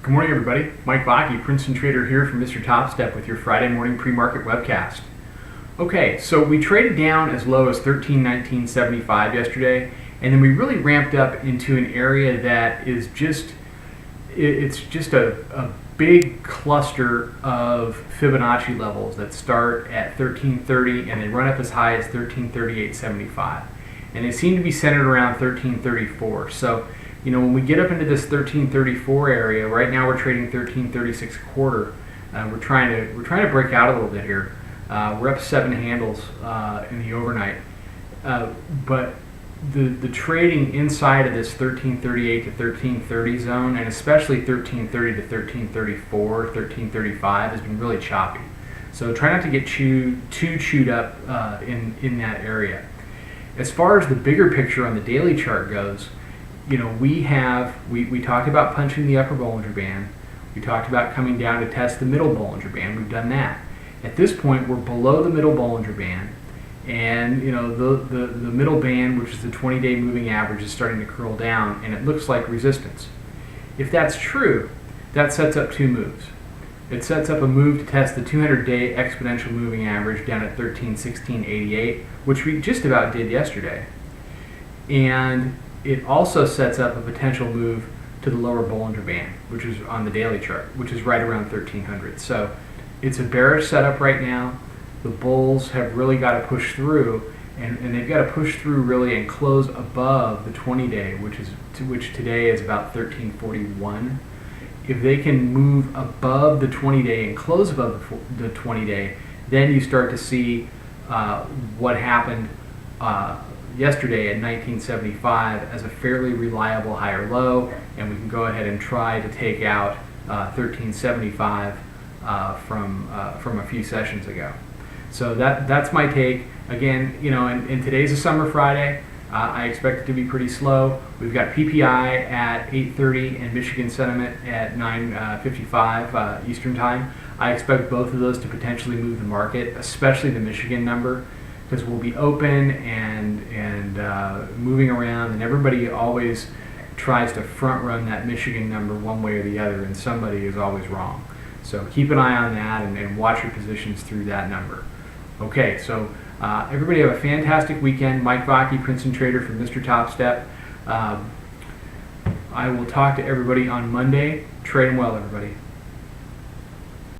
Good morning, everybody. Mike Vacchi, Princetontrader here from Mr. Topstep with your Friday morning pre-market webcast. Okay, so we traded down as low as 1319.75 yesterday, and then we really ramped up into an area that is it's just a big cluster of Fibonacci levels that start at 1330 and they run up as high as 1338.75. And they seem to be centered around 1334. So when we get up into this 1334 area, right now we're trading 1336 quarter. We're trying to break out a little bit here. We're up 7 handles in the overnight, but the trading inside of this 1338 to 1330 zone, and especially 1330 to 1334, 1335, has been really choppy. So try not to get too chewed up in that area. As far as the bigger picture on the daily chart goes, we talked about punching the upper Bollinger Band. We talked about coming down to test the middle Bollinger Band. We've done that. At this point, we're below the middle Bollinger Band, and the middle band, which is the 20-day moving average, is starting to curl down, and it looks like resistance. If that's true, that sets up 2 moves. It sets up a move to test the 200-day exponential moving average down at 1316.88, which we just about did yesterday, and it also sets up a potential move to the lower Bollinger Band, which is on the daily chart, which is right around 1300. So it's a bearish setup right now. The bulls have really got to push through, and they've got to push through really and close above the 20-day, which today is about 1341. If they can move above the 20-day and close above the 20-day, then you start to see what happened yesterday at 1975 as a fairly reliable higher low, and we can go ahead and try to take out 1375 from a few sessions ago. So that's my take. Again, and today's a summer Friday. I expect it to be pretty slow. We've got PPI at 8:30 and Michigan sentiment at 9:55 Eastern time. I expect both of those to potentially move the market, especially the Michigan number, because we'll be open and moving around, and everybody always tries to front run that Michigan number one way or the other, and somebody is always wrong. So keep an eye on that and watch your positions through that number. Okay, so everybody have a fantastic weekend. Mike Vacchi, Princetontrader from Mr. Topstep. I will talk to everybody on Monday. Trade 'em well, everybody.